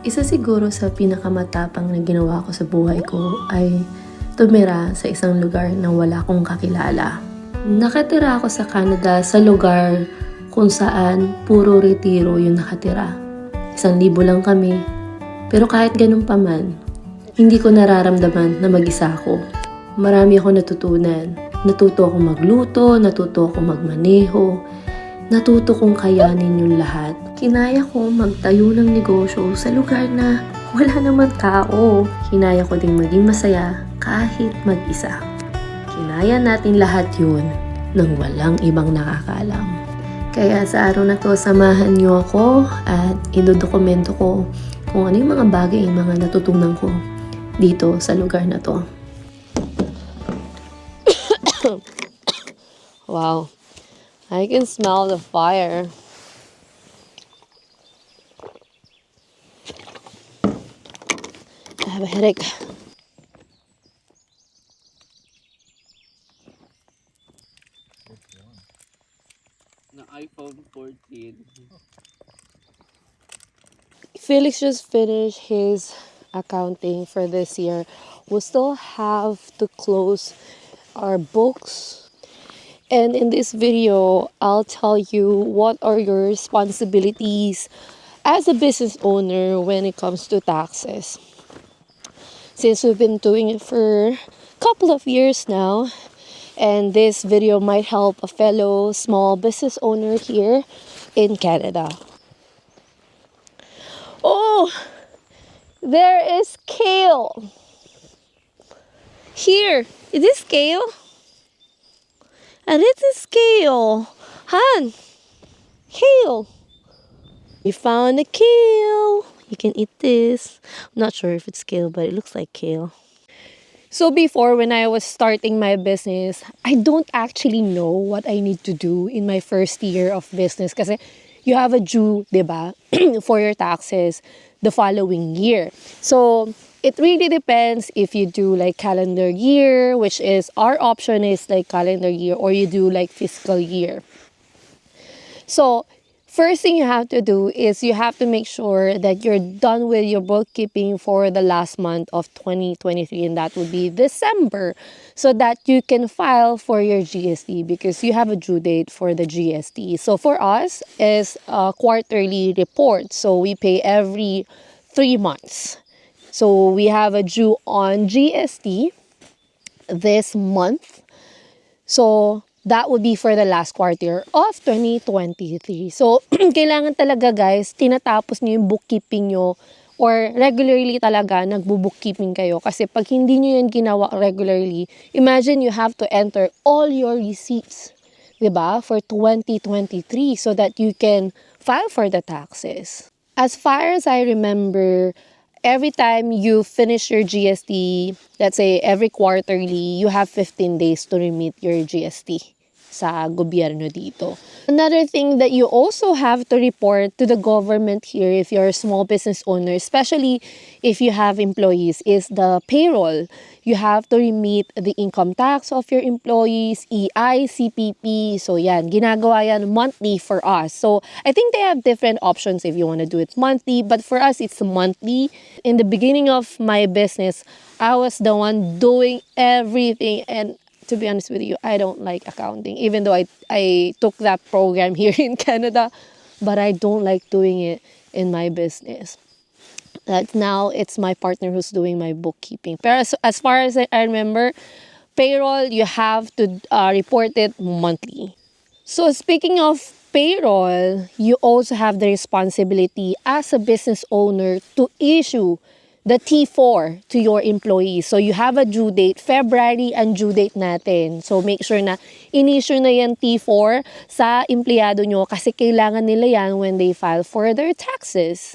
Isa siguro sa pinakamatapang na ginawa ko sa buhay ko ay tumira sa isang lugar na wala akong kakilala. Nakatira ako sa Canada sa lugar kung saan puro retiro yung nakatira. 1,000 lang kami. Pero kahit ganun pa man, hindi ko nararamdaman na mag-isa ako. Marami akong natutunan. Natuto akong magluto, natuto akong magmaneho, natuto kong kayanin yung lahat. Kinaya ko magtayo ng negosyo sa lugar na wala naman tao. Kinaya ko ding maging masaya kahit mag-isa. Kinaya natin lahat yun nang walang ibang nakakaalam. Kaya sa araw na to, samahan niyo ako at idodokumento ko kung ano yung mga bagay, yung mga natutunan ko dito sa lugar na to. Wow, I can smell the fire. I have a headache. The iPhone 14. Felix just finished his accounting for this year. We still have to close our books. And in this video, I'll tell you what are your responsibilities as a business owner when it comes to taxes. Since we've been doing it for a couple of years now, and this video might help a fellow small business owner here in Canada. Oh, there is kale. Here, is this kale? And it is kale. Han, kale. We found a kale. You can eat this. I'm not sure if it's kale, but it looks like kale. So before, when I was starting my business, I don't actually know what I need to do in my first year of business kasi you have a due, diba, for your taxes the following year. So it really depends if you do like calendar year, which is our option is like calendar year, or you do like fiscal year. So first thing you have to do is you have to make sure that you're done with your bookkeeping for the last month of 2023, and that would be December, so that you can file for your GST because you have a due date for the GST. So for us is a quarterly report, so we pay every 3 months. So we have a due on GST this month. So that would be for the last quarter of 2023. So, kailangan talaga guys, tinatapos niyo yung bookkeeping nyo or regularly talaga nagbo-bookkeeping kayo. Kasi pag hindi nyo yan ginawa regularly, imagine you have to enter all your receipts, diba, for 2023 so that you can file for the taxes. As far as I remember, every time you finish your GST, let's say every quarterly, you have 15 days to remit your GST sa gobyerno dito. Another thing that you also have to report to the government here if you're a small business owner, especially if you have employees, is the payroll. You have to remit the income tax of your employees, EI, CPP. So yan, ginagawa yan monthly for us. So I think they have different options if you want to do it monthly, but for us it's monthly. In the beginning of my business, I was the one doing everything, and to be honest with you, I don't like accounting, even though I took that program here in Canada, but I don't like doing it in my business. That now it's my partner who's doing my bookkeeping. But as far as I remember, payroll, you have to report it monthly. So speaking of payroll, you also have the responsibility as a business owner to issue the T4 to your employees. So you have a due date, February ang due date natin. So make sure na in-issue na yan T4 sa empleyado nyo kasi kailangan nila yan when they file for their taxes.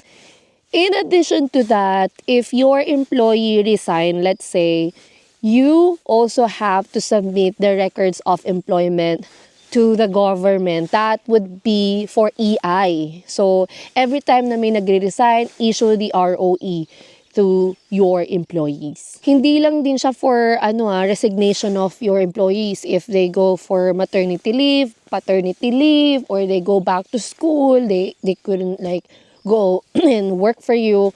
In addition to that, if your employee resign, let's say, you also have to submit the records of employment to the government. That would be for EI. So every time na may nagre-resign, issue the ROE to your employees. Hindi lang din siya for resignation of your employees if they go for maternity leave, paternity leave, or they go back to school, they couldn't like go and work for you.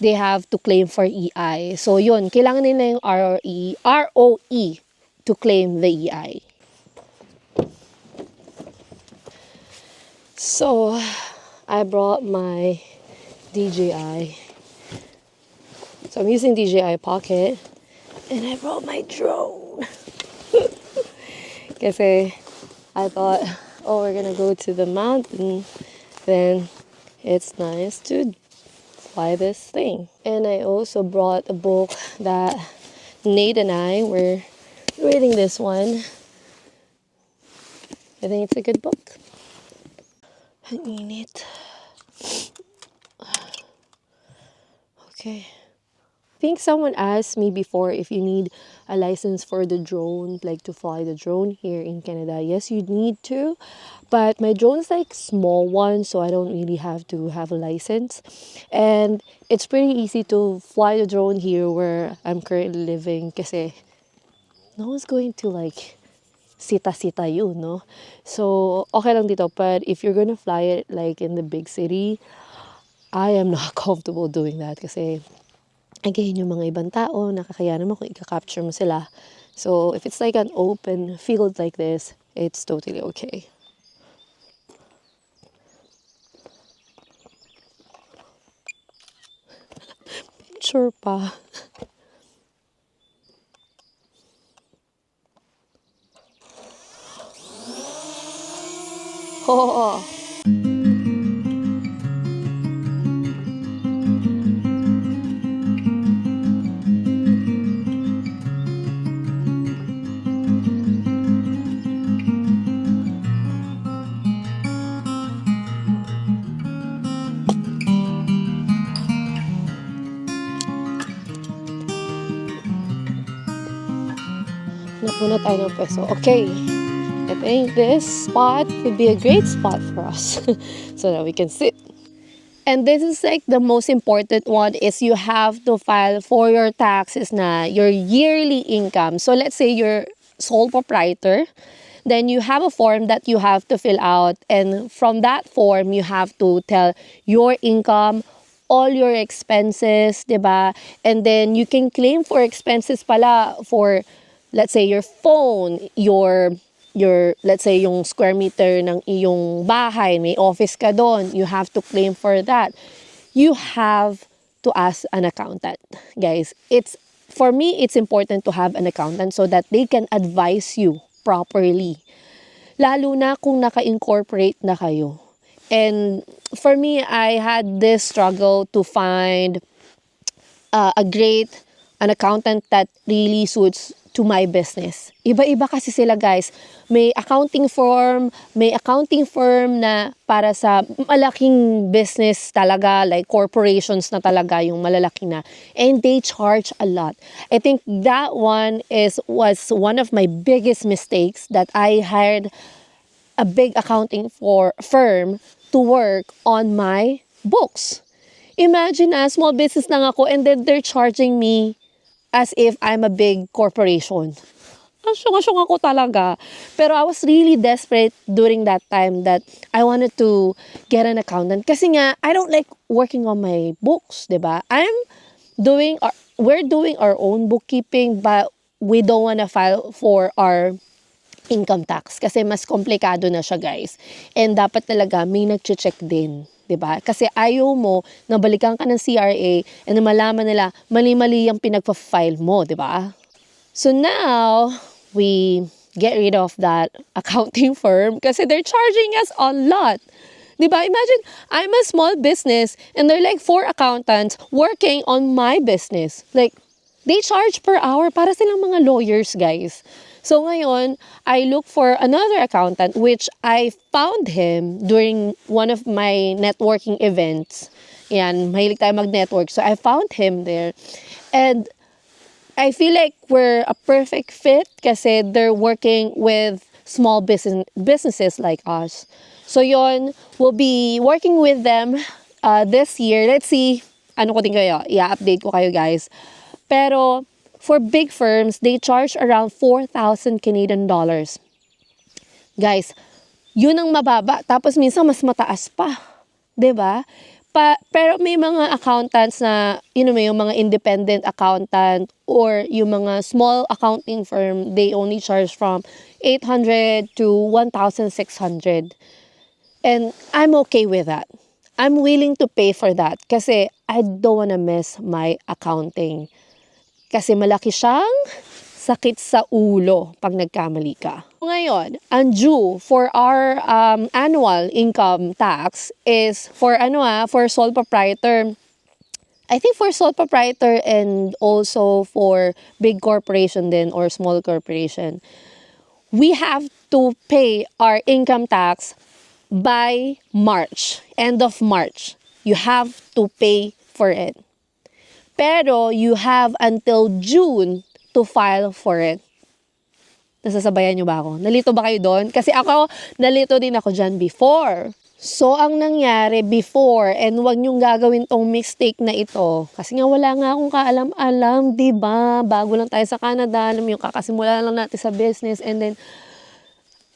they have to claim for EI. So yun, kailangan nila yung ROE to claim the EI. So, I brought my DJI. So I'm using DJI Pocket. And I brought my drone. Kasi I thought, oh, we're gonna go to the mountain. Then it's nice to fly this thing. And I also brought a book that Nate and I were reading this one. I think it's a good book. Ang init. Okay. I think someone asked me before if you need a license for the drone, like to fly the drone here in Canada. Yes, you need to, but my drone's like small one, so I don't really have to have a license. And it's pretty easy to fly the drone here where I'm currently living kasi no one's going to like sita-sita you, no? So, okay lang dito. But if you're gonna fly it like in the big city, I am not comfortable doing that kasi again, yung mga ibang tao, nakakaya naman kung i-capture mo sila. So, if it's like an open field like this, it's totally okay. Sure pa. Oo. Napuna tayo ng peso. Okay. I think this spot would be a great spot for us so that we can sit. And this is like the most important one is you have to file for your taxes na your yearly income. So let's say you're sole proprietor, then you have a form that you have to fill out, and from that form you have to tell your income, all your expenses, 'di ba? And then you can claim for expenses pala for let's say your phone, your let's say yung square meter ng iyong bahay, may office ka doon, you have to claim for that. You have to ask an accountant. Guys, it's for me it's important to have an accountant so that they can advise you properly. Lalo na kung naka-incorporate na kayo. And for me, I had this struggle to find an accountant that really suits to my business. Iba-iba kasi sila, guys. May accounting firm na para sa malaking business talaga, like corporations na talaga, yung malalaki na. And they charge a lot. I think that one was one of my biggest mistakes, that I hired a big accounting firm to work on my books. Imagine small business lang ako and then they're charging me as if I'm a big corporation. Asyong ako talaga. Pero I was really desperate during that time that I wanted to get an accountant. Kasi nga, I don't like working on my books, diba? We're doing our own bookkeeping, but we don't wanna file for our income tax kasi mas komplikado na siya, guys. And dapat talaga may nagche-check din. 'Di ba? Kasi ayaw mo na balikan ka ng CRA and na malaman nila mali-mali yung pinagpa-file mo, 'di ba? So now, we get rid of that accounting firm kasi they're charging us a lot. 'Di ba? Imagine, I'm a small business and they're like 4 accountants working on my business. Like, they charge per hour para silang mga lawyers, guys. So ngayon, I look for another accountant which I found him during one of my networking events. Yan, mahilig tayo mag-network. So I found him there. And I feel like we're a perfect fit kasi they're working with small businesses like us. So yon, we'll be working with them this year. Let's see, ano ko din kayo, i-update ko kayo, guys. Pero for big firms, they charge around 4,000 Canadian dollars. Guys, yun ang mababa. Tapos minsan mas mataas pa. 'Di ba? Pero may mga accountants na, may yung mga independent accountant or yung mga small accounting firm, they only charge from 800 to 1,600. And I'm okay with that. I'm willing to pay for that kasi I don't wanna miss my accounting. Kasi malaki siyang sakit sa ulo pag nagkamali ka. Ngayon, ang due for our annual income tax is for for sole proprietor. I think for sole proprietor and also for big corporation din or small corporation. We have to pay our income tax by March, end of March. You have to pay for it. Pero you have until June to file for it. Nasasabayan nyo ba ako? Nalito ba kayo doon? Kasi ako, nalito din ako dyan before. So, ang nangyari before, and wag nyong gagawin tong mistake na ito. Kasi nga wala nga akong kaalam-alam, diba? Bago lang tayo sa Canada, alam yung kakasimula lang natin sa business, and then,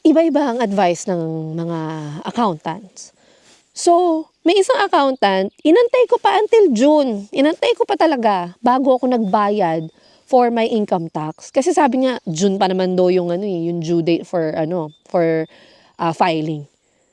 iba-iba ang advice ng mga accountants. So, may isang accountant, inantay ko pa until June. Inantay ko pa talaga bago ako nagbayad for my income tax. Kasi sabi nga, June pa naman daw yung, yung due date for filing.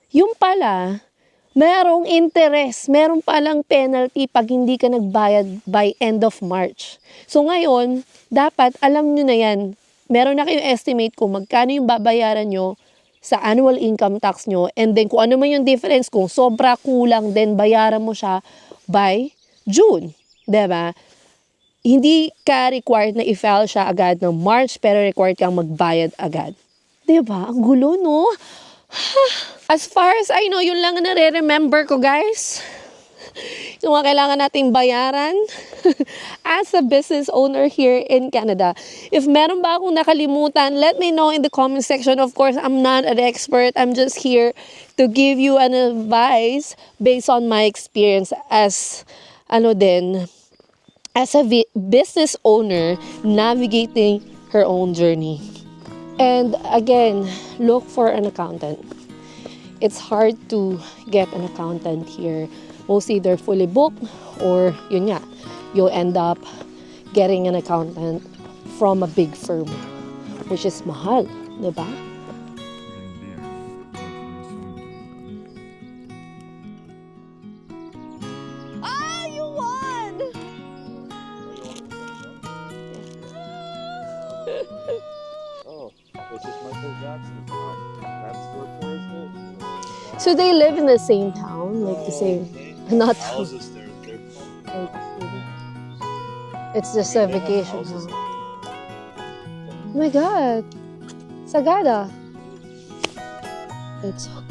Yung pala, merong interest, meron palang penalty pag hindi ka nagbayad by end of March. So ngayon, dapat alam nyo na yan, meron na kayong estimate kung magkano yung babayaran nyo sa annual income tax nyo, and then kung ano man yung difference, kung sobra kulang, then bayaran mo siya by June. Diba? Hindi ka required na i-file siya agad ng March, pero required kang magbayad agad. Diba? Ang gulo, no? As far as I know, yun lang ang nare-remember ko, guys. Yung mga kailangan nating bayaran as a business owner here in Canada. If meron ba akong nakalimutan, let me know in the comment section. Of course, I'm not an expert. I'm just here to give you an advice based on my experience as as a business owner navigating her own journey. And again, look for an accountant. It's hard to get an accountant here. Mostly they're fully booked, or yun nga, you'll end up getting an accountant from a big firm, which is mahal, diba? Ah, you won! Oh, this is Michael Jackson. That's for tourism. So they live in the same town, like the same, not Houses there. They're it's just a vacation house. Oh my God, Sagada. It's so